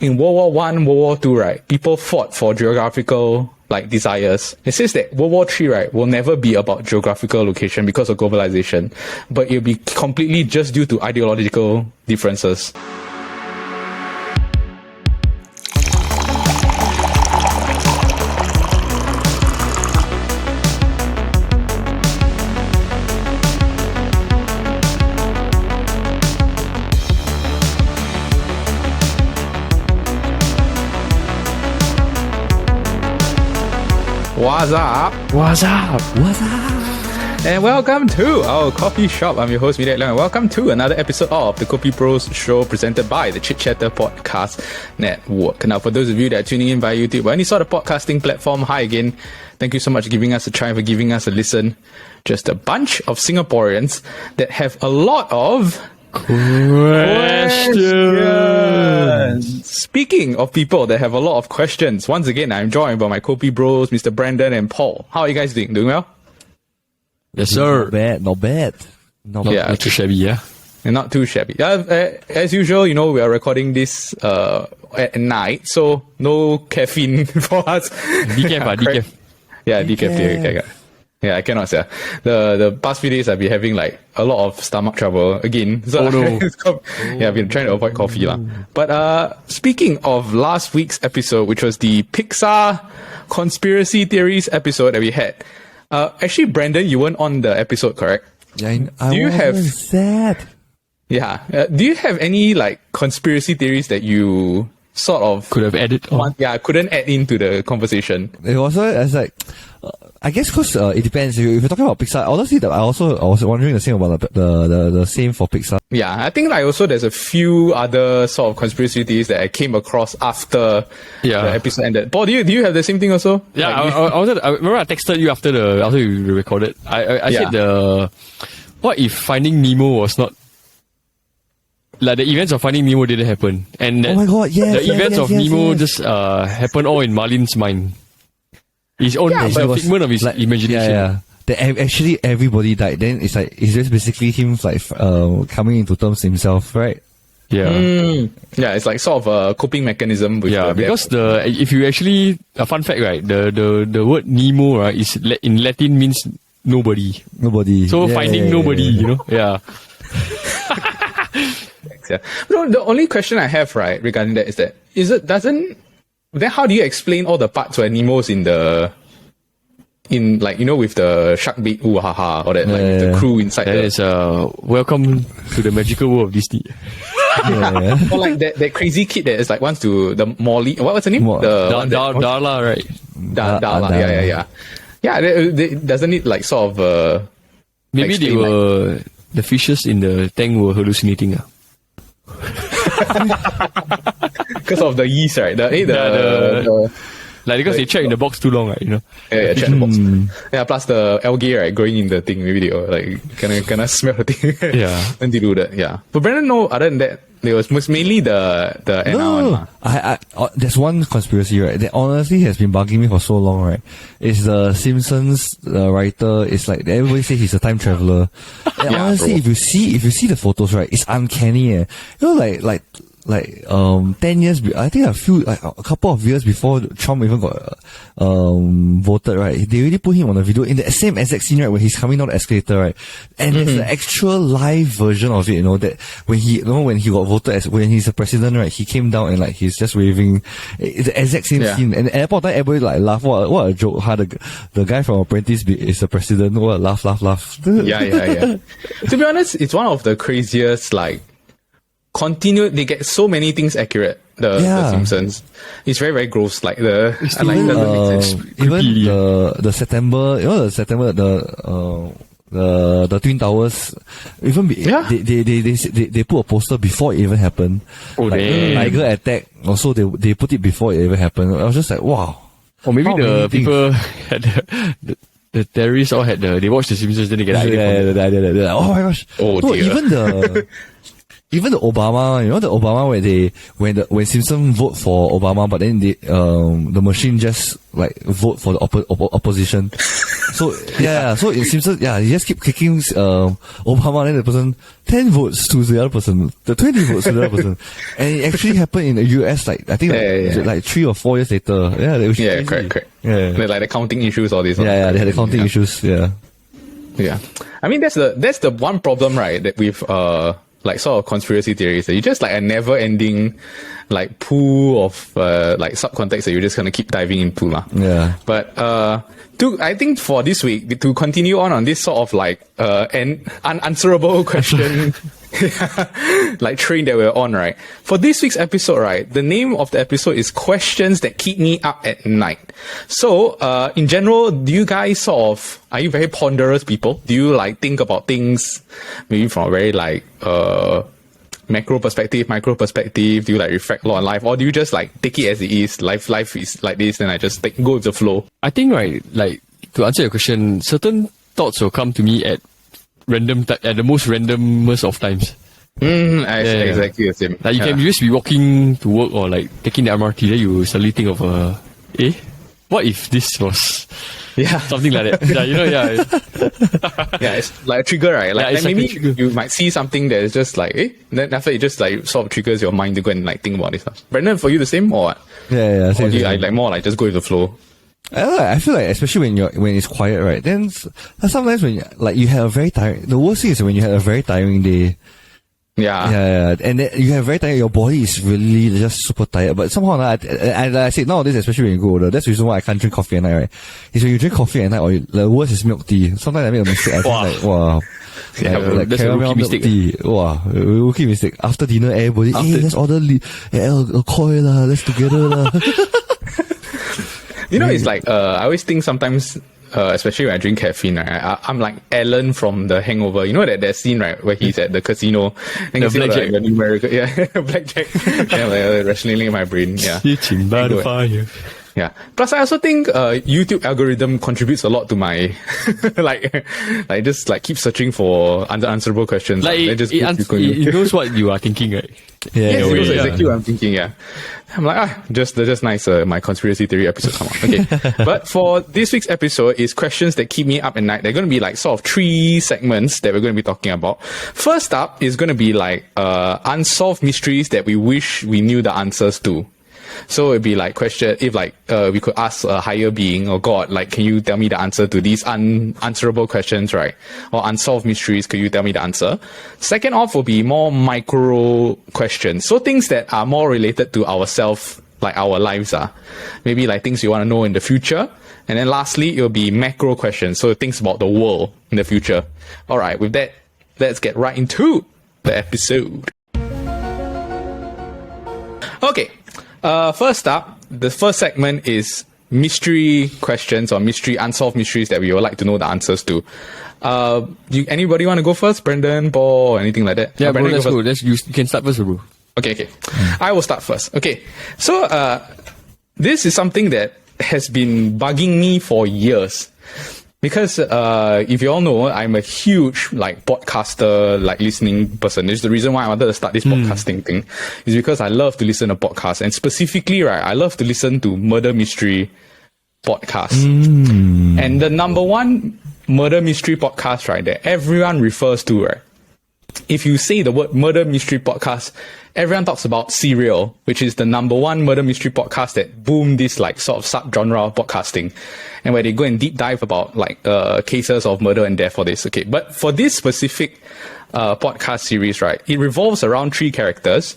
in World War I, World War II, right, people fought for geographical desires. It says that World War III, right, will never be about geographical location because of globalization, but it'll be completely just due to ideological differences. What's up? What's up? What's up? And welcome to our coffee shop. I'm your host, Videk Leong, and welcome to another episode of the KopiBros show presented by the Chit Podcast Network. Now, for those of you that are tuning in via YouTube or any sort of podcasting platform, hi again. Thank you so much for giving us a try, for giving us a listen. Just a bunch of Singaporeans that have a lot of questions. Speaking of people that have a lot of questions, once again, I'm joined by my KopiBros, Mr. Brandon and Paul. How are you guys doing? Doing well? Yes, sir. Not bad. Not too shabby, yeah. And not too shabby. As usual, you know, we are recording this at night, so no caffeine for us. Decaf. Yeah, decaf. Yeah, I cannot say. The past few days I've been having a lot of stomach trouble again. So yeah, I've been trying to avoid coffee lah. But speaking of last week's episode, which was the Pixar conspiracy theories episode that we had. Actually, Brandon, you weren't on the episode, correct? Yeah, I wasn't sad. Yeah. Do you have any conspiracy theories that you sort of could have added on? Yeah, couldn't add into the conversation. It was I guess because it depends. If you're talking about Pixar, honestly, I was wondering the same about the same for Pixar. Yeah, I think also there's a few other sort of conspiracy theories that I came across after the episode ended. Paul, do you have the same thing also? Yeah, I remember I texted you after you recorded. I said what if Finding Nemo was not the events of Finding Nemo didn't happen, and oh my god, the events of Nemo just happened all in Marlin's mind. His own figment of his imagination. Yeah. Actually, everybody died. Then it's just basically him coming into terms himself, right? Yeah. Yeah, it's sort of a coping mechanism. Because if you actually a fun fact, right? The word Nemo, right, is in Latin means nobody. Nobody. So finding nobody, you know. Yeah. Yeah. No, the only question I have, right, regarding that is then how do you explain all the parts where Nemo's with the shark bait, ooh ha ha, or that the crew inside? That is welcome to the magical world of Disney. Or that crazy kid that is wants to the Molly. What's her name? Darla, right? Darla. Yeah. Yeah, doesn't it sort of maybe they were the fishes in the tank were hallucinating. Because of the yeast, right? Because they checked in the box too long, right? You know. Yeah, check the box. Yeah, plus the algae, right, growing in the thing. Maybe they were can smell the thing. Yeah. When they do that, yeah. But Brandon, no. Other than that, it was mainly the No. There's one conspiracy, right, that honestly has been bugging me for so long, right? It's the Simpsons writer. It's everybody says he's a time traveler. And honestly, if you see the photos, right, it's uncanny. You know, 10 years, I think a couple of years before Trump even got voted, right, they already put him on a video in the same exact scene, right, where he's coming down the escalator, right, and there's the actual live version of it, you know, that when he got voted when he's the president, right, he came down and he's just waving. It's the exact same scene, and at that point, everybody laugh. What a joke! How the guy from Apprentice is the president? What laugh. Yeah. To be honest, it's one of the craziest they get so many things accurate. The Simpsons. It's very, very gross. Even the September, the Twin Towers. Even they put a poster before it even happened. Tiger attack. Also, they put it before it even happened. I was just wow. Or maybe the people had the terrorists all had they watched the Simpsons, then they get the idea. Oh my gosh. Oh dear. Even the Obama, the Obama where when Simpson vote for Obama, but then the machine just vote for the opposition. So in Simpsons, you just keep clicking Obama, then the person 10 votes to the other person, the 20 votes to the other person, and it actually happened in the US. Like I think like 3 or 4 years later. Correct. Yeah, like the counting issues, all this. They had the counting issues. Yeah. I mean, that's the one problem, right? That with like sort of conspiracy theories, that you just like a never-ending like pool of like subcontext that you're just gonna keep diving into, lah. Yeah. But I think for this week, to continue on this sort of like an unanswerable question like train that we're on, right? For this week's episode, right, the name of the episode is Questions That Keep Me Up at Night. So, in general, do you guys are you very ponderous people? Do you like think about things maybe from a very like macro perspective, micro perspective? Do you like reflect a lot on life, or do you just like take it as it is? Life is like this, and I just go with the flow? I think, right, like to answer your question, certain thoughts will come to me at the most randomest of times. Exactly the same. Like you can just be walking to work or like taking the MRT, then you suddenly think of what if this was something like that? It's like a trigger, right? Like maybe you might see something that is just like then after it just like sort of triggers your mind to go and like think about this. Brandon, for you the same or what? Or do you like more like just go with the flow? I feel like, especially when it's quiet, right? Then sometimes when you have a very tiring. The worst thing is when you have a very tiring day. Yeah. And then you have very tired. Your body is really just super tired. But somehow, I say nowadays, especially when you go older, that's the reason why I can't drink coffee at night. Right? Is when you drink coffee at night, or the worst is milk tea. Sometimes I make a mistake. I think like wow. Like that's caramel a milk tea. Wow, rookie mistake. After dinner, everybody, let's order a koi lah. Let's together lah. You know, it's like I always think sometimes, especially when I drink caffeine, right, I'm like Alan from The Hangover. You know that scene, right, where he's at the casino and the blackjack, like, the numerical, blackjack. Like rationing in my brain. Sitting by the fire. Yeah. Plus, I also think YouTube algorithm contributes a lot to my like just like keep searching for unanswerable questions. Like it knows what you are thinking, right? It knows exactly what I'm thinking. Yeah. I'm like just nice. My conspiracy theory episode come out. Okay. But for this week's episode is Questions That Keep Me Up at Night. They're going to be like sort of 3 segments that we're going to be talking about. First up is going to be like unsolved mysteries that we wish we knew the answers to. So it'd be like question if like we could ask a higher being or God, like, can you tell me the answer to these unanswerable questions, right? Or unsolved mysteries, could you tell me the answer? Second off will be more micro questions. So things that are more related to ourselves, like our lives are. Maybe like things you want to know in the future. And then lastly, it'll be macro questions. So things about the world in the future. All right, with that, let's get right into the episode. Okay. First up, the first segment is mystery questions or unsolved mysteries that we would like to know the answers to. Anybody want to go first? Brendan, Paul, or anything like that? Yeah, bro, let's go. You can start first, bro. Okay. I will start first. Okay. So, this is something that has been bugging me for years. Because if you all know, I'm a huge like podcaster, like listening person. It's the reason why I wanted to start this podcasting thing. Is because I love to listen to podcasts, and specifically, right, I love to listen to murder mystery podcasts. And the number one murder mystery podcast, right, that everyone refers to, right? If you say the word murder mystery podcast, everyone talks about Serial, which is the number one murder mystery podcast that boomed this like sort of subgenre of podcasting, and where they go and deep dive about like cases of murder and death for this. Okay, but for this specific podcast series, right, it revolves around 3 characters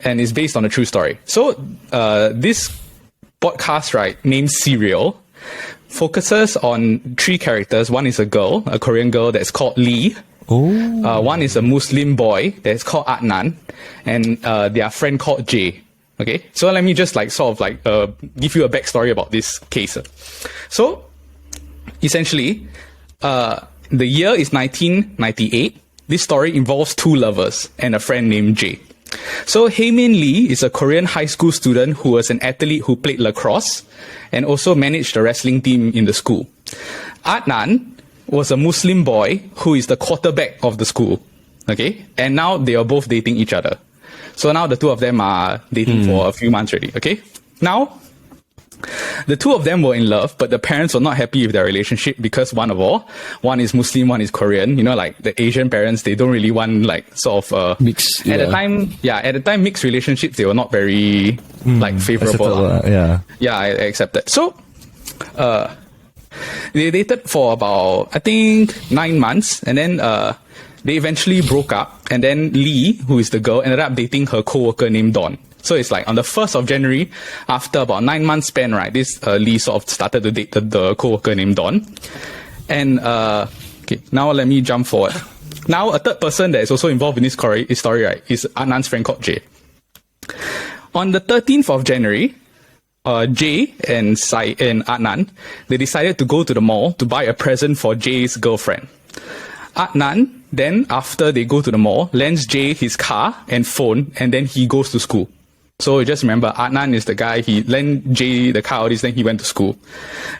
and is based on a true story. So this podcast, right, named Serial, focuses on 3 characters. One is a girl, a Korean girl that's called Lee. One is a Muslim boy that's called Adnan, and their friend called Jay. Okay, so let me just like sort of like give you a backstory about this case. So essentially, the year is 1998. This story involves 2 lovers and a friend named Jay. So Hae-min Lee is a Korean high school student who was an athlete who played lacrosse and also managed the wrestling team in the school. Adnan was a Muslim boy who is the quarterback of the school. Okay? And now they are both dating each other. So now the 2 of them are dating for a few months already. Okay? Now, The two of them were in love, but the parents were not happy with their relationship because one is Muslim, one is Korean. You know, like the Asian parents, they don't really want like sort of mix. At the time, mixed relationships, they were not very like favorable. I accepted. So, they dated for about, I think, 9 months, and then they eventually broke up, and then Lee, who is the girl, ended up dating her co-worker named Dawn. So it's like on the 1st of January, after about 9 months span, right, this Lee sort of started to date the co-worker named Dawn. And, okay, now let me jump forward. Now, a third person that is also involved in this story, right, is Adnan's friend called Jay. On the 13th of January, Jay and Adnan, they decided to go to the mall to buy a present for Jay's girlfriend. Adnan, then after they go to the mall, lends Jay his car and phone, and then he goes to school. So just remember, Adnan is the guy, he lent Jay the car, all this, then he went to school.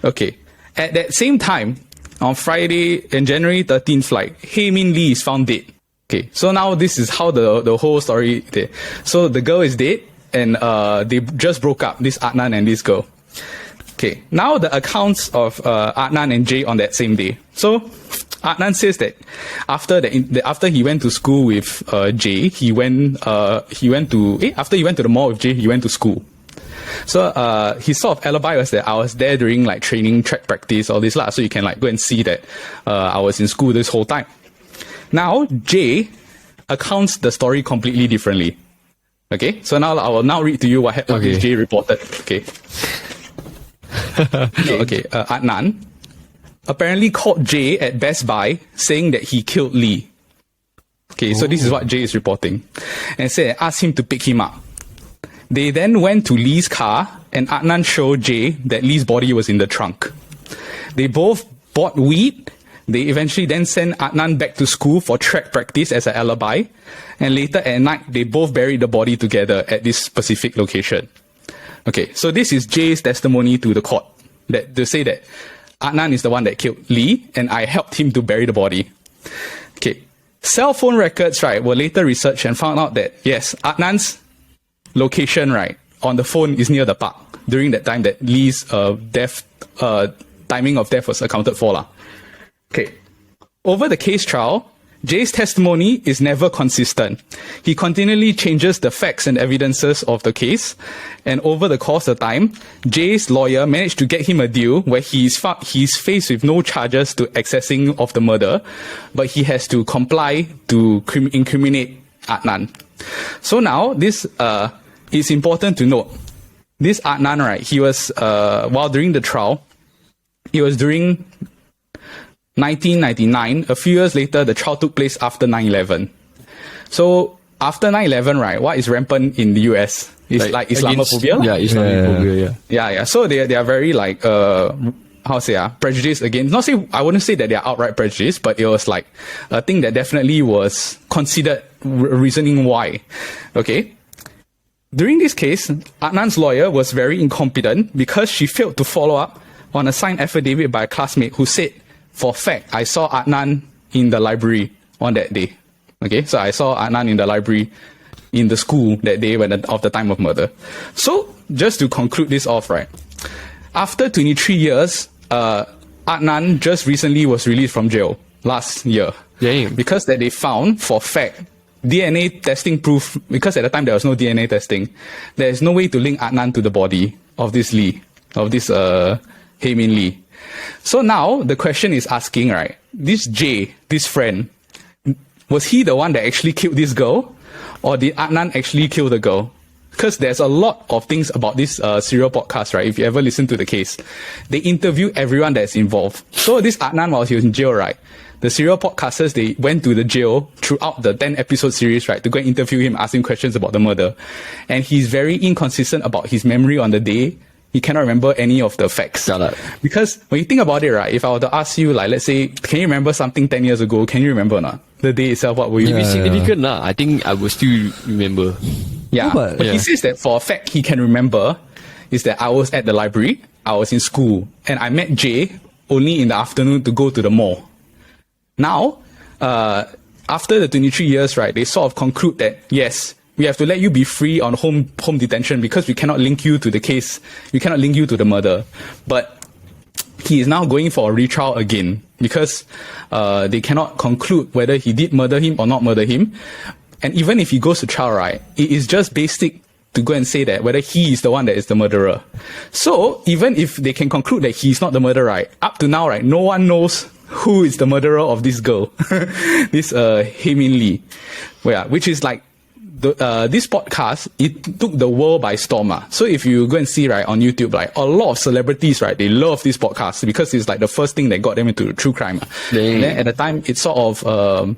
Okay. At that same time, on Friday, in January 13th, like, Hae-min Lee is found dead. Okay, so now this is how the whole story did. So the girl is dead, and they just broke up, this Adnan and this girl. Okay, now the accounts of Adnan and Jay on that same day. So Adnan says that after he went to school with Jay, after he went to the mall with Jay, he went to school. So his sort of alibi was that I was there during like training, track practice, all this lah. So you can like go and see that I was in school this whole time. Now Jay accounts the story completely differently. Okay, so now I will now read to you what Jay reported. Okay. Adnan apparently called Jay at Best Buy saying that he killed Lee. Okay, so this is what Jay is reporting. And said, asked him to pick him up. They then went to Lee's car and Adnan showed Jay that Lee's body was in the trunk. They both bought weed. They eventually then sent Adnan back to school for track practice as an alibi. And later at night, they both buried the body together at this specific location. Okay, so this is Jay's testimony to the court. That to say that Adnan is the one that killed Lee and I helped him to bury the body. Okay, cell phone records, right, were later researched and found out that, yes, Adnan's location, right, on the phone is near the park during that time that Lee's timing of death was accounted for lah. Okay, over the case trial, Jay's testimony is never consistent. He continually changes the facts and evidences of the case, and over the course of time, Jay's lawyer managed to get him a deal where he's faced with no charges to accessing of the murder, but he has to comply to incriminate Adnan. So now, this is important to note. This Adnan, right, he was, while during the trial, it was during 1999, a few years later, the trial took place after 9/11. So after 9/11, right, what is rampant in the US is like Islamophobia. Islamophobia. Yeah. So they are very like prejudiced against. I wouldn't say that they are outright prejudiced, but it was like a thing that definitely was considered reasoning why. Okay. During this case, Adnan's lawyer was very incompetent because she failed to follow up on a signed affidavit by a classmate who said, for fact, I saw Adnan in the library on that day. Okay, so I saw Adnan in the library in the school that day of the time of murder. So, just to conclude this off, right? After 23 years, Adnan just recently was released from jail last year. Damn. Because that they found, for fact, DNA testing proof, because at the time there was no DNA testing, there is no way to link Adnan to the body of this Lee, of this Hae-min Lee. So now the question is asking, right, this Jay, this friend, was he the one that actually killed this girl? Or did Adnan actually kill the girl? Because there's a lot of things about this serial podcast, right? If you ever listen to the case, they interview everyone that's involved. So this Adnan, while he was in jail, right, the serial podcasters, they went to the jail throughout the 10-episode series, right, to go and interview him, ask him questions about the murder. And he's very inconsistent about his memory on the day. He cannot remember any of the facts. Because when you think about it, right, if I were to ask you, like, let's say, can you remember something 10 years ago? Can you remember or not? The day itself, what were you? If it's significant, I think I will still remember. Yeah, but he says that for a fact he can remember is that I was at the library, I was in school, and I met Jay only in the afternoon to go to the mall. Now, after the 23 years, right, they sort of conclude that, yes, we have to let you be free on home detention because we cannot link you to the case. We cannot link you to the murder. But he is now going for a retrial again because they cannot conclude whether he did murder him or not murder him. And even if he goes to trial, right, it is just basic to go and say that whether he is the one that is the murderer. So even if they can conclude that he's not the murderer, right, up to now, right, no one knows who is the murderer of this girl, this Hae Min Lee, which is like this podcast, it took the world by storm. So if you go and see, right, on YouTube, like a lot of celebrities, right, they love this podcast because it's like the first thing that got them into true crime. And then at the time, it sort of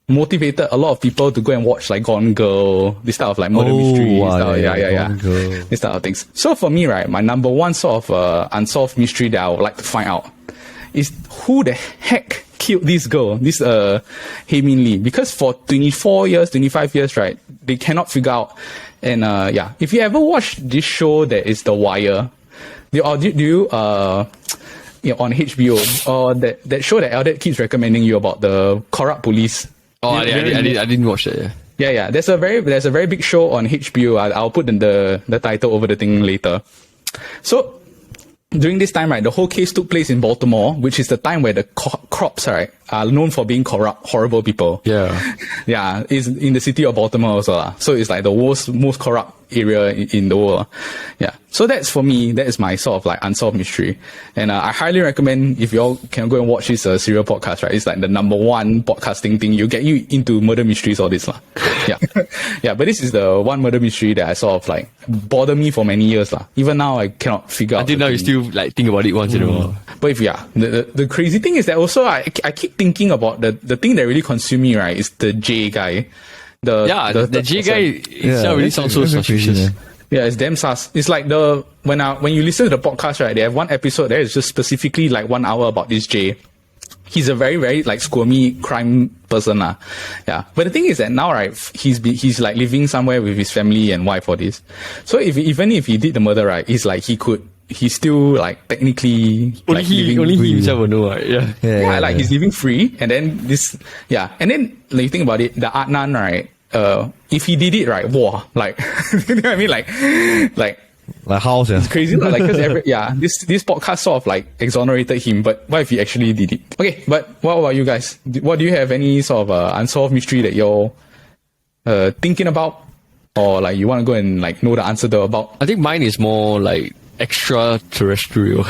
motivated a lot of people to go and watch like Gone Girl, this type of like murder mystery, this type of things. So for me, right, my number one sort of unsolved mystery that I would like to find out is who the heck killed this girl, this Hae Min Lee, because for 24 years, 25 years, right, they cannot figure out. And if you ever watch this show that is The Wire, do you on HBO, or that show that Eldad keeps recommending you about the corrupt police? Oh, I didn't watch that. Yeah. There's a very big show on HBO. I'll put the title over the thing later. So during this time, right, the whole case took place in Baltimore, which is the time where the cops, right, are known for being corrupt, horrible people. Yeah, is in the city of Baltimore also. So it's like the most corrupt area in the world. Yeah. So that's for me, that is my sort of like unsolved mystery. And I highly recommend if you all can go and watch this serial podcast, right? It's like the number one podcasting thing. You get you into murder mysteries, all this lah. Yeah. Yeah, but this is the one murder mystery that I sort of like bothered me for many years lah. Even now I cannot figure out. Until now you still like think about it once in a while. But if the crazy thing is that also I keep thinking about the thing that really consumed me, right, is the J guy. The J guy itself really sounds so suspicious. Yeah, it's damn sus. It's like when you listen to the podcast, right, they have one episode that is just specifically like 1 hour about this J. He's a very, very like squirmy crime person lah. Yeah. But the thing is that now, right, he's like living somewhere with his family and wife for this. So even if he did the murder, right, it's like he's still like technically only he himself will know, right? Yeah, he's living free, and then and then like, you think about it, the Adnan, right? If he did it, right, wow, like you know what I mean, like how? It's crazy, like because this podcast sort of like exonerated him, but what if he actually did it? Okay, but what about you guys? What do you have any sort of unsolved mystery that you're thinking about, or like you want to go and like know the answer about? I think mine is more like extraterrestrial.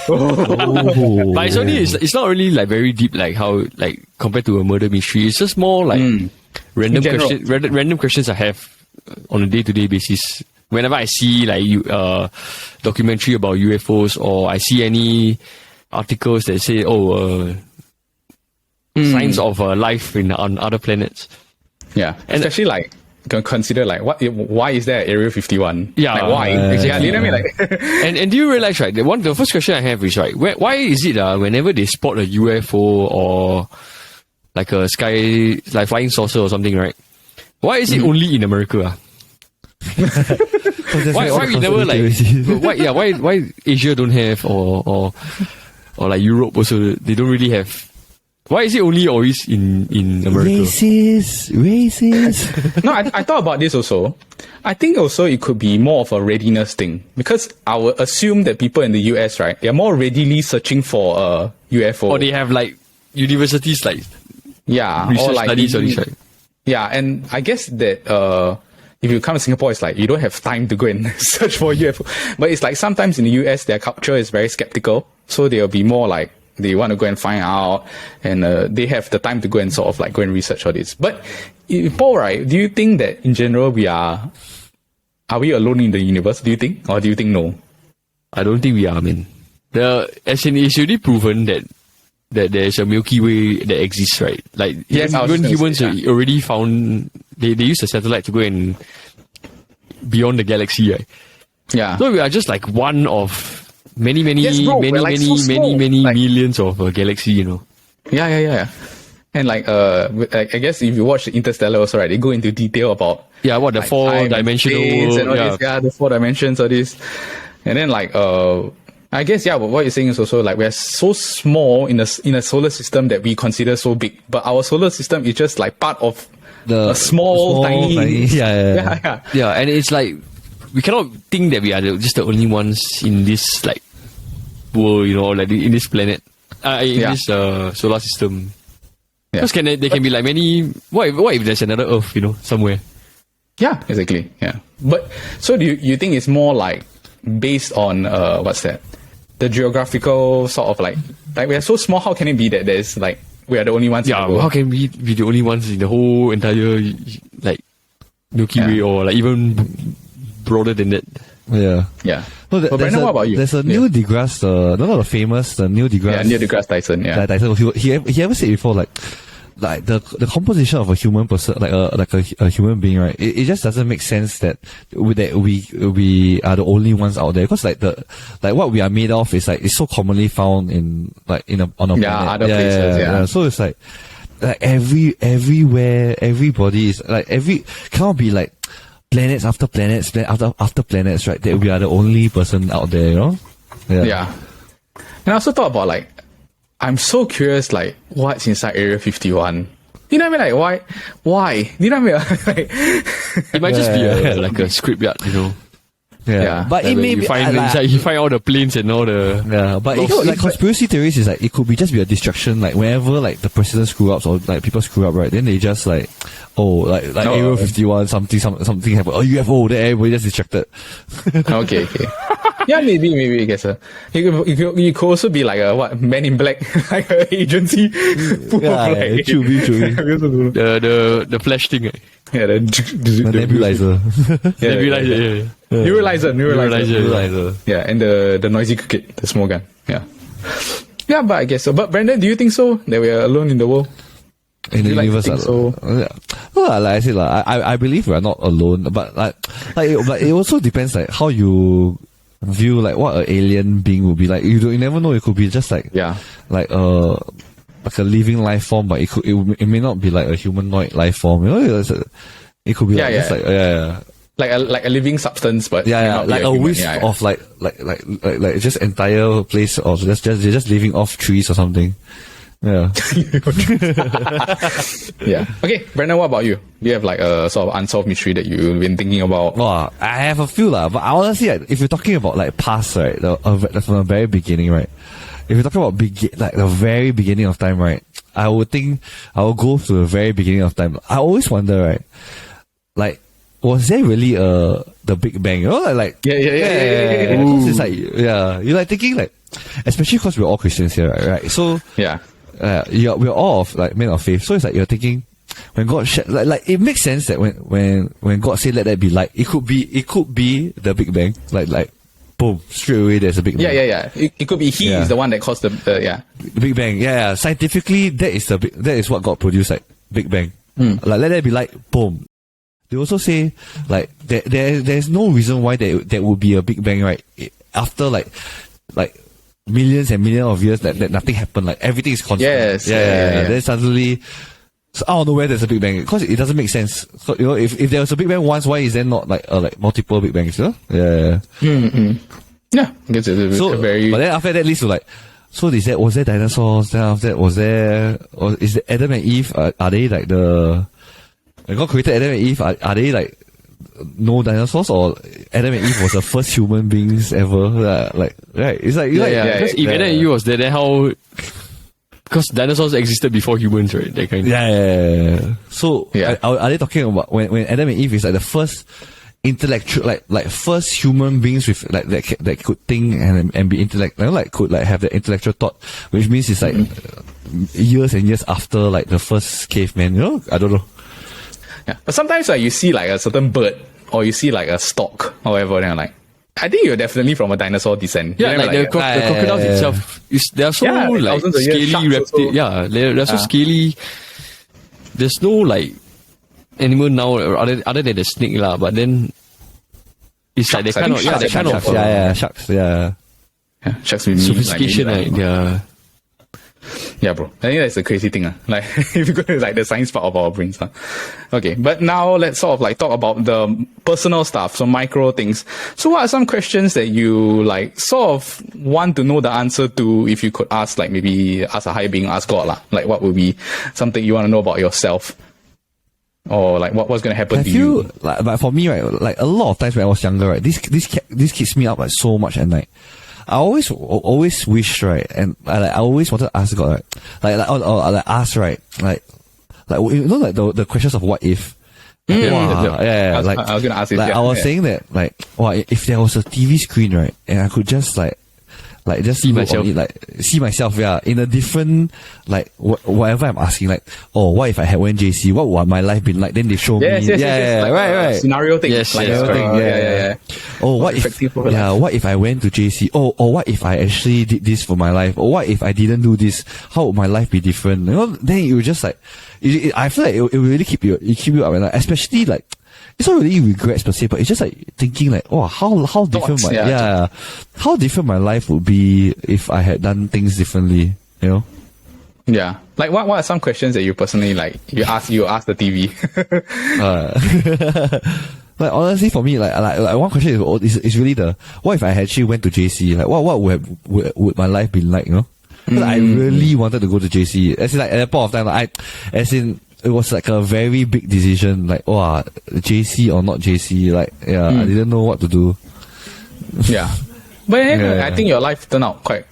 But it's not really like very deep, like how like compared to a murder mystery. It's just more like random questions I have on a day-to-day basis. Whenever I see like documentary about UFOs, or I see any articles that say signs of life on other planets. Yeah, and especially like consider like why is there Area 51? Yeah, like, why? Exactly. You know what I mean? Like, and do you realize, right? The first question I have is, right, why is it whenever they spot a UFO or like a sky like flying saucer or something, right? Why is it only in America? Why we never like why Asia don't have or like Europe also, they don't really have. Why is it only always in America? Racist. No, I thought about this also. I think also it could be more of a readiness thing, because I would assume that people in the US, right, they're more readily searching for a UFO. Or they have like universities like research or like studies or this, right? Yeah, and I guess that if you come to Singapore, it's like you don't have time to go and search for UFO. But it's like sometimes in the US, their culture is very skeptical, so they'll be more like they want to go and find out, and they have the time to go and sort of like go and research all this. But Paul, right, do you think that in general are we alone in the universe? Do you think, or do you think no? I don't think we are, man. As in, it's already proven that there's a Milky Way that exists, right? Like even humans already found they use a satellite to go and beyond the galaxy, right? Yeah. So we are just like one of many millions of galaxy, you know. Yeah. And like I guess if you watch Interstellar also, right, they go into detail about the like, 4-dimensional and all this, the 4 dimensions, all this. And then like I guess but what you're saying is also like we're so small in a solar system that we consider so big, but our solar system is just like part of a small, tiny. Yeah, and it's like we cannot think that we are just the only ones in this like world, you know, like in this planet, in this solar system. Because there can be like many. What if there's another Earth, you know, somewhere? Yeah, exactly. Yeah, but so do you think it's more like based on what's that? The geographical sort of like we are so small. How can it be that there's like we are the only ones? Yeah, how can we be the only ones in the whole entire like Milky Way, or like even broader than that? Yeah. No, but Brandon, what about you? There's a Neil deGrasse, the famous Neil deGrasse. Yeah, Neil deGrasse Tyson. Yeah. Tyson. He ever said before like the composition of a human person, like a human being, right? It just doesn't make sense that we are the only ones out there, because like what we are made of is like it's so commonly found in like on a planet. Other places. Yeah. So it's like everywhere, everybody is like cannot be like planets after planets, after planets, right? That we are the only person out there, you know? Yeah. And I also thought about like, I'm so curious, like, what's inside Area 51? You know what I mean? Like, why? You know what I mean? Like, it might just be like a scriptyard, you know? Yeah. But it may you be you find all the planes and all the but you know, like conspiracy theories is like it could be just be a distraction, like whenever like the president screw ups or like people screw up, right? Then they just like Area 51 something happened. Oh, UFO, then everybody just distracted. Okay. Yeah, maybe I guess. You could also be like a Men in Black, like an agency. True. The flash thing. Yeah, the nebulizer. Neuralizer. Yeah, and the noisy cricket, the small gun. Yeah. Yeah, but I guess so. But Brandon, do you think so? That we are alone in the world? In the universe, so? Well, like I said, I believe we are not alone, but but it also depends like how you view like what an alien being would be like. You never know. It could be just like like a living life form, but it may not be like a humanoid life form. You know, it could be like a living substance, but like a wisp of like just entire place of just living off trees or something. Yeah. Yeah. Okay, Brandon, what about you? Do you have like a sort of unsolved mystery that you've been thinking about? Well, I have a few but honestly, like, if you're talking about like past, right, from the very beginning, right, if you're talking about like the very beginning of time, right, I would think I will go to the very beginning of time. I always wonder, right, like, was there really the Big Bang? You know, like yeah. It's like you're like thinking like, especially because we're all Christians here, right? So we're all of like men of faith. So it's like you're thinking when God like it makes sense that when God said let there be light, it could be the Big Bang, like boom, straight away there's a Big Bang. Yeah. It could be he is the one that caused the Big Bang. Yeah. Scientifically, that is what God produced, like Big Bang. Like let there be light, boom. They also say like there's no reason why there would be a Big Bang, right? After like millions and millions of years that nothing happened, like everything is constant. Yes. Then suddenly, so I don't know where there's a Big Bang, because it doesn't make sense. So, you know, if there was a Big Bang once, why is there not like multiple Big Bangs? You know? Yeah. Yeah. It's very. But then after that leads to like, so was there dinosaurs? Then after that is the Adam and Eve? Are they like when God created Adam and Eve? Are they like no dinosaurs, or Adam and Eve was the first human beings ever? Like right? It's like because if Adam and Eve was there, then how? Because dinosaurs existed before humans, right? That kind. Yeah. So are they talking about when Adam and Eve is like the first intellectual, like first human beings with like that could think and be intellect, you know, like could like have the intellectual thought, which means it's like years and years after like the first caveman. You know, I don't know. Yeah, but sometimes like you see like a certain bird or you see like a stork or whatever, then like, I think you're definitely from a dinosaur descent. Yeah, like the crocodiles itself, they are so like scaly reptiles. Yeah, they're so scaly. There's no like animal now other than the snake lah, but then it's sharks, like they kind of sharks, sharks with sophistication, like yeah, bro. I think that's the crazy thing. Like, if you go to like the science part of our brains. Okay, but now let's sort of like talk about the personal stuff, so micro things. So what are some questions that you like sort of want to know the answer to if you could ask, like maybe ask a high being, ask God lah. Like what would be something you want to know about yourself? or like what's going to happen I to feel you? like, but for me, right, like a lot of times when I was younger, right, this keeps me up like so much at night. I always wish, right, and I always wanted to ask God, right, like ask, right, like you know, like the questions of what if. I was like going to ask you. Like I was saying that, like, wow, if there was a TV screen, right, and I could just just see myself, see myself, in a different, like, whatever I'm asking, like, oh, what if I had went JC? What would my life been like? Then they show me, like, right, scenario thing, yeah. Oh, what if I went to JC? Oh, or what if I actually did this for my life? Or what if I didn't do this? How would my life be different? You know, then it would just like, I feel like it will really keep you up at night, especially like. It's not really regrets per se, but it's just like thinking like, oh, how different how different my life would be if I had done things differently, you know? Yeah. Like what are some questions that you personally like you ask the TV? Like honestly for me, like one question is really what if I actually went to JC? Like what would my life be like, you know? Because I really wanted to go to JC. As in like at that point of time, like it was like a very big decision, like, oh, JC or not JC, like, I didn't know what to do. Yeah. But I think your life turned out quite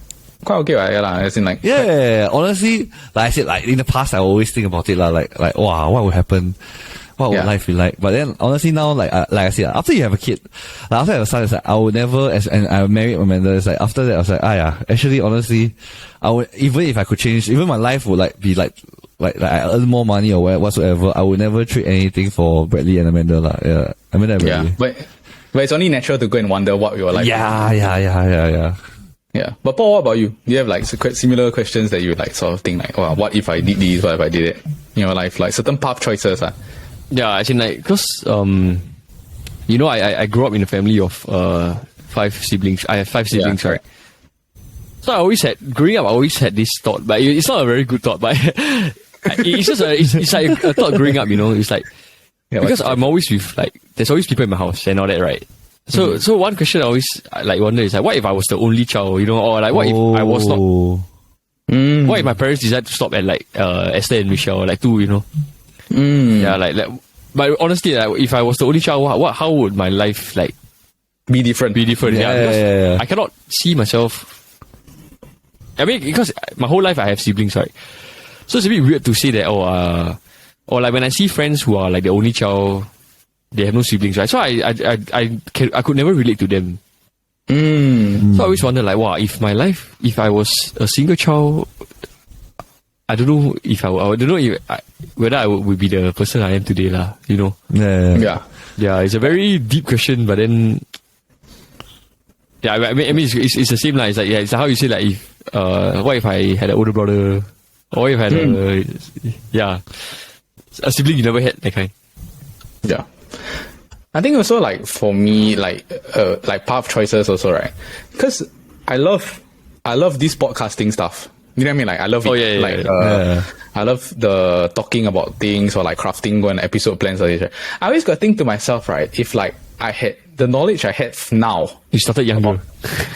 okay, right? As in like... honestly, like I said, like in the past, I always think about it, like, wow, what would happen? What would life be like? But then, honestly, now, like I said, after you have a kid, like after I have a son, it's like, I would never, and I married Amanda, it's like, after that, I was like, actually, honestly, I would, even if I could change, even my life would like be like I earn more money or whatsoever, I would never trade anything for Bradley and Amanda. Amanda and Bradley. But it's only natural to go and wonder what your life Yeah. Yeah. But Paul, what about you? Do you have like similar questions that you like sort of think like, oh, what if I did this? What if I did it? In your life, like certain path choices. Yeah, I think like, because, you know, I grew up in a family of 5 siblings. I have 5 siblings, right? So growing up, I always had this thought, but it's not a very good thought, but it's just it's like a thought growing up, you know, it's like, because I'm always with, like, there's always people in my house and all that, right? So one question I always like wonder is like, what if I was the only child, you know, or like, what if I was not, what if my parents decide to stop at like, Esther and Michelle, like 2, you know? Yeah, like, but honestly, like, if I was the only child, how would my life, like, be different? Yeah. I cannot see myself. I mean, because my whole life I have siblings, right? So it's a bit weird to say that, or like when I see friends who are like the only child, they have no siblings, right? So I could never relate to them. So I always wonder, like, wow, if I was a single child, I don't know if whether I would be the person I am today, lah. You know? Yeah. It's a very deep question, but then, yeah, I mean, it's the same, lah. It's like, it's how you say, like, if what if I had an older brother, or if I had a sibling you never had, that kind. Yeah. I think also like for me, like path choices also, right? Because I love this podcasting stuff. You know what I mean? Like I love it. I love the talking about things or like crafting going episode plans or this. Right? I always got to think to myself, right? If like I had the knowledge I had now, you started younger.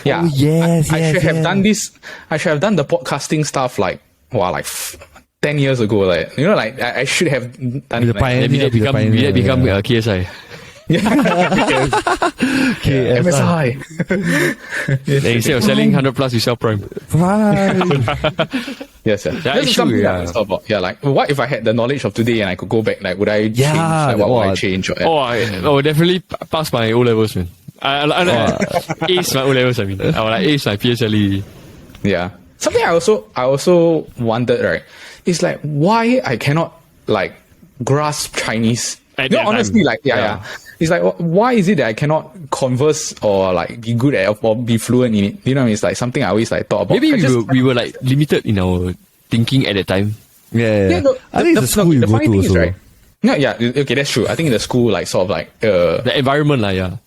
Yeah. Oh, yes, I should have done this. I should have done the podcasting stuff like 10 years ago. Like, you know, like I should have done it. Maybe become KSI. MSI. Instead of selling 100+, you sell Prime. Yes, sir. That's something I thought about. Yeah, like what if I had the knowledge of today and I could go back? Like, would I change? Like, what would I change? I definitely pass my O levels, man. Ace my O levels. I mean, I would like ace my PSLE. Yeah. Something I also wondered, right? Is like why I cannot like grasp Chinese. Honestly, like it's like why is it that I cannot converse or like be good at or be fluent in it? You know, it's like something I always like thought about. Maybe we were like limited in our thinking at that time. I think the school you go to also. Right? Okay, that's true. I think in the school, like sort of like the environment, like yeah.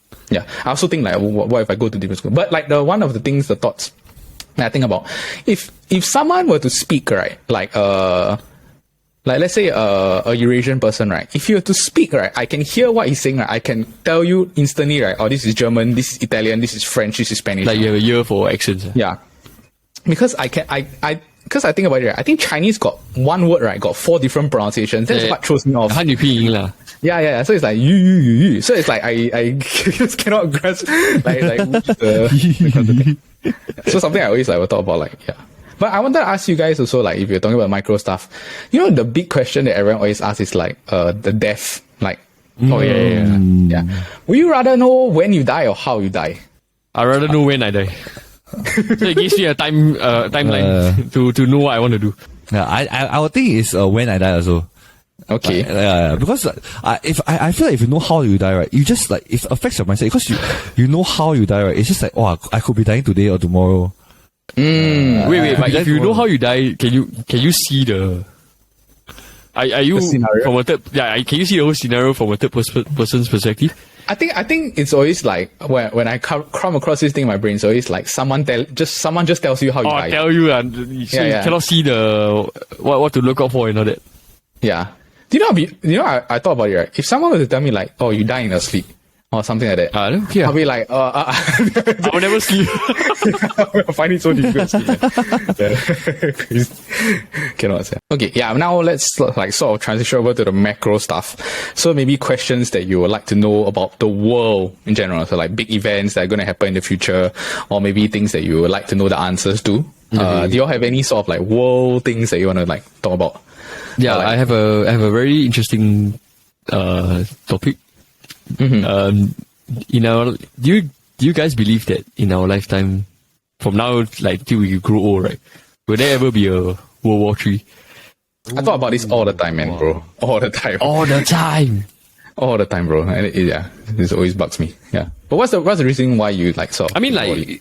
I also think like what if I go to different school? But like the thoughts that I think about, if someone were to speak, right, like let's say a Eurasian person, right? If you were to speak, right, I can hear what he's saying, right? I can tell you instantly, right? Oh, this is German, this is Italian, this is French, this is Spanish. Like you have a ear for accents. Yeah, because because I think about it, right, I think Chinese got one word, right, got 4 different pronunciations. That's what throws me off. 汉语拼音啦. Yeah. So it's like you. So it's like I just cannot grasp like so something I always like will talk about, like, yeah. But I wanted to ask you guys also, like, if you're talking about micro stuff, you know, the big question that everyone always asks is like the death, like, yeah. Would you rather know when you die or how you die? I'd rather know when I die. So it gives me a timeline to know what I want to do. Yeah, I would think it's when I die also. Okay. Because if I feel like if you know how you die, right, you just like it affects your mindset because you know how you die, right. It's just like, oh, I could be dying today or tomorrow. Wait, but if you know how you die, can you see the? Are you from a third? Yeah, can you see the whole scenario from a third person's perspective? I think it's always like when I come across this thing in my brain, it's always like someone just tells you how you die. Tell you, and so you cannot see the what to look out for and all that. Yeah. I thought about it, right? If someone were to tell me like, oh, you die in your sleep or something like that, I'll be like, I will never sleep. I find it so difficult to sleep. Cannot say. Okay, yeah, now let's like sort of transition over to the macro stuff. So maybe questions that you would like to know about the world in general. So like big events that are going to happen in the future, or maybe things that you would like to know the answers to. Do you all have any sort of like world things that you want to like talk about? Yeah, I have a very interesting topic. Do you guys believe that in our lifetime, from now like till we grow old, right, will there ever be a World War III? I thought about this all the time, man, bro. All the time. All the time, bro. And it always bugs me. Yeah. But what's the reason why you like sort of? I mean, like,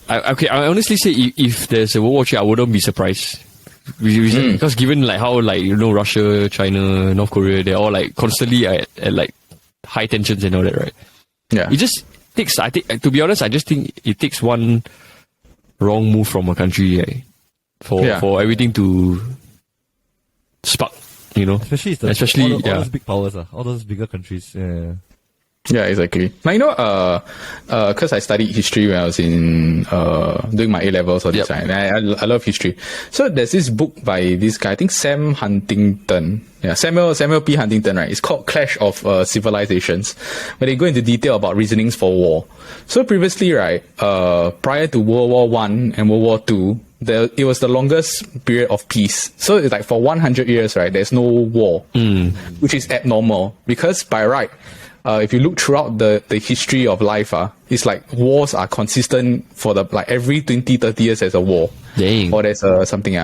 I honestly say if there's a World War III, I wouldn't be surprised. Because given like how like Russia, China, North Korea, they're all like constantly at like high tensions and all that, right? Yeah. It just takes, I think, to be honest, I just think it takes one wrong move from a country, right, for everything to spark, Especially all those big powers, all those bigger countries. Yeah. Yeah, exactly. Like, cause I studied history when I was in, doing my A-levels all this time. And I love history. So there's this book by this guy, I think Sam Huntington. Yeah, Samuel P. Huntington, right? It's called Clash of Civilizations, where they go into detail about reasonings for war. So previously, right, prior to World War I and World War II, it was the longest period of peace. So it's like for 100 years, right, there's no war, which is abnormal because by right, if you look throughout the history of life, it's like wars are consistent for every 20, 30 years there's a war. Dang. Or there's something.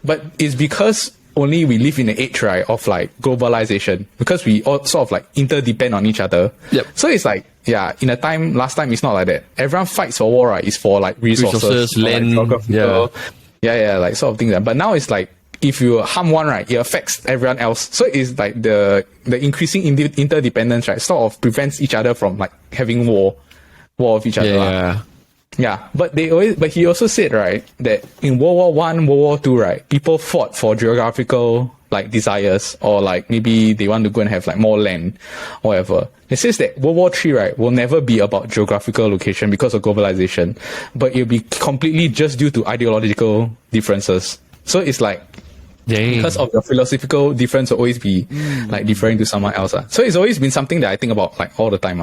But it's because only we live in an age, right, of like globalization, because we all sort of like interdepend on each other. Yep. So it's like, last time it's not like that. Everyone fights for war, right? It's for like resources land, like sort of things. But now it's like, if you harm one, right, it affects everyone else. So it's like the increasing interdependence, right, sort of prevents each other from like having war with each other. Yeah. But he also said, right, that in World War I, World War II, right, people fought for geographical like desires, or like maybe they want to go and have like more land or whatever. It says that World War III, right, will never be about geographical location because of globalization, but it'll be completely just due to ideological differences. So it's like, because of your philosophical difference will always be like differing to someone else. So it's always been something that I think about like all the time.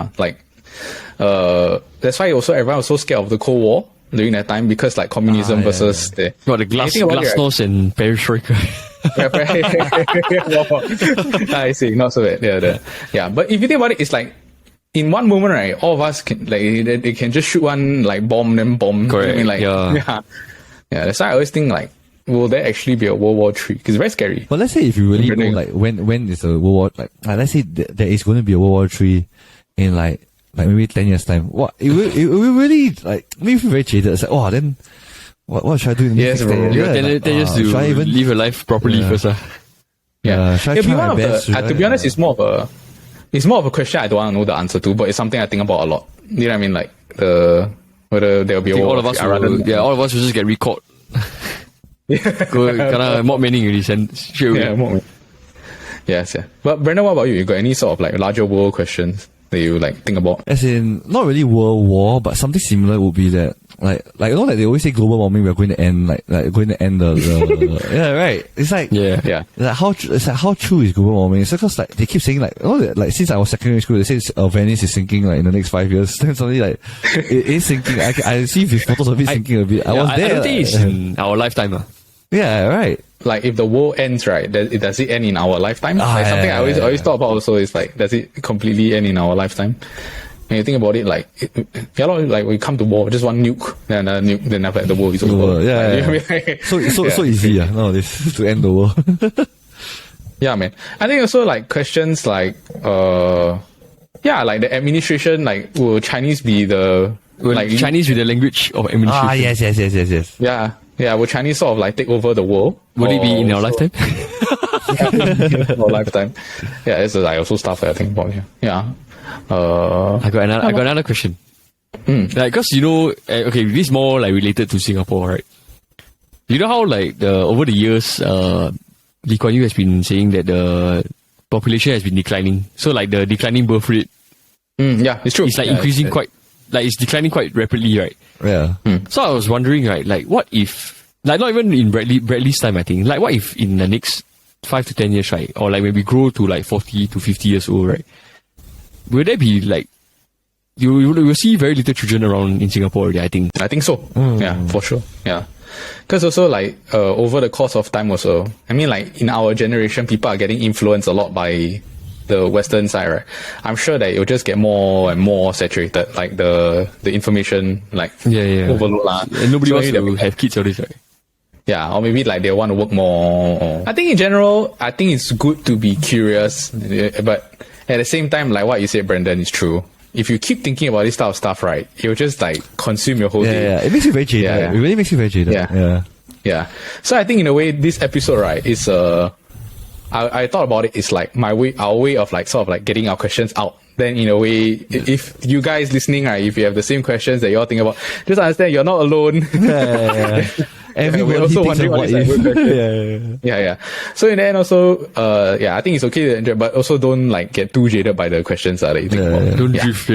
That's why also everyone was so scared of the Cold War during that time, because like communism versus the glasnost and perestroika. I see, not so bad. Yeah, but if you think about it, it's like in one moment, right, all of us can like they can just shoot one like bomb. Correct. I mean, like, yeah. That's why I always think like, will there actually be a World War III? Because it's very scary. But let's say if you really know, like, when is a World War, like let's say there is going to be a World War III in like maybe 10 years time. What it will really like make me feel very jaded. It's like, then what should I do in the next 10 years? 10 years to live a life properly first. Should I try my best? To be honest, it's more of a question I don't want to know the answer to, but it's something I think about a lot. You know what I mean? Like whether there'll be a World War III. All of us will just get recalled. Go mock meaning really send straight away. Mock. Yes. But Brandon, what about you? You got any sort of like larger world questions that you like think about? As in, not really World War, but something similar would be that you know, like they always say global warming, we're going to end, like going to end the yeah, right. It's like, Yeah. Like how true is global warming? It's because like they keep saying like, oh, like since I was secondary school, they say Venice is sinking like in the next 5 years. Then suddenly like it is sinking. I see these photos of it sinking a bit. I was there. I don't think it's in our lifetime. Yeah, right. Like if the world ends, right, does it end in our lifetime? Like something I always thought about also is like, does it completely end in our lifetime? When you think about it, like, like we come to war, just one nuke, then a nuke, then after that the war is over. Yeah, you know what I mean? So easy, nowadays to end the world. Yeah, man. I think also like questions like, like the administration, like, will Chinese be the, like Chinese with the language of administration? Yes. Yeah, will Chinese sort of like take over the world? Would it be in our lifetime? In our lifetime. Yeah, it's like also stuff that I think about here. Yeah. I got another question. Like, cause you know, okay, this is more like related to Singapore, right? You know how like over the years, Lee Kuan Yew has been saying that the population has been declining. So like the declining birth rate, yeah, it's true. It's like increasing it's declining quite rapidly, right? Yeah. So I was wondering, right, like what if, like not even in Bradley's time, I think, like what if in the next 5 to 10 years, right, or like when we grow to like 40 to 50 years old, right? Will there be like, you will see very little children around in Singapore already, I think. I think so. Yeah, for sure. Yeah. Because also like, over the course of time also, I mean like in our generation, people are getting influenced a lot by the Western side, right? I'm sure that it will just get more and more saturated, like the information, like overload lah. And nobody wants to have kids or this, right? Yeah, or maybe like they want to work more. I think in general, I think it's good to be curious, but at the same time, like what you said, Brendan, is true. If you keep thinking about this type of stuff, right, it will just like consume your whole day. Yeah, it makes you very jaded. Yeah. It really makes you very jaded. Yeah. So I think in a way, this episode, right, is I thought about it, it's like our way of like sort of like getting our questions out. Then in a way, if you guys listening, right, if you have the same questions that you're think about, just understand you're not alone. Everyone also thinks wondering what if. Yeah. So in the end also, I think it's okay to enjoy, but also don't like get too jaded by the questions that you think about. Don't drift,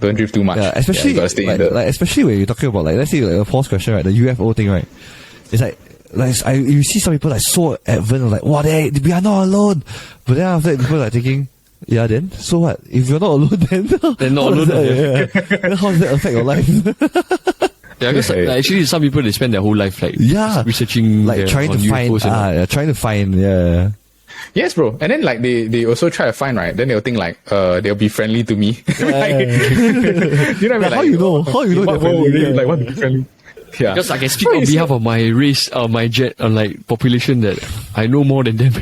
Don't drift too much. Yeah, especially especially when you're talking about like, let's say like a false question, right, the UFO thing, right? It's like you see some people like so advent, like, wow, we are not alone. But then after that, people are like thinking, yeah, then so what? If you're not alone, then they're not alone. Then how does that affect your life? Yeah, because like, actually some people, they spend their whole life like researching, like trying to find. Yes, bro. And then like they also try to find, right? Then they'll think like they'll be friendly to me. Like, you know what I mean? Like, how you know they're friendly? Like, want to be friendly? Yeah. Because I can speak on behalf of my race, my like population, that I know more than them.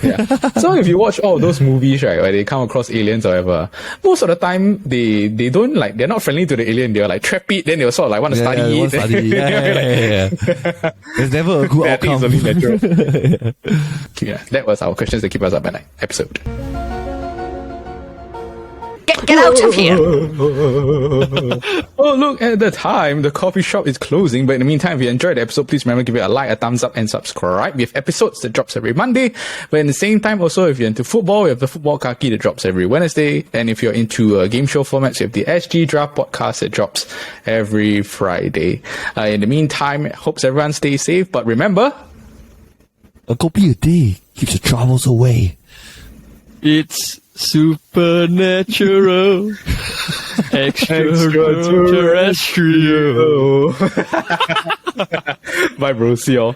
Yeah. So if you watch all those movies, right, where they come across aliens or whatever, most of the time they don't like, they're not friendly to the alien. They're like trap it. Then they'll sort of like want to study it. Yeah. There's never a good outcome. I think it's only natural. Yeah, that was our questions that keep us up at night episode. Get out of here! Oh, look at the time. The coffee shop is closing. But in the meantime, if you enjoyed the episode, please remember to give it a like, a thumbs up, and subscribe. We have episodes that drops every Monday. But in the same time, also, if you're into football, we have the Football Kaki that drops every Wednesday. And if you're into game show formats, we have the SG Draft podcast that drops every Friday. In the meantime, hopes everyone stays safe. But remember, a kopi a day keeps the troubles away. It's supernatural, extraterrestrial. Bye, bro. See y'all.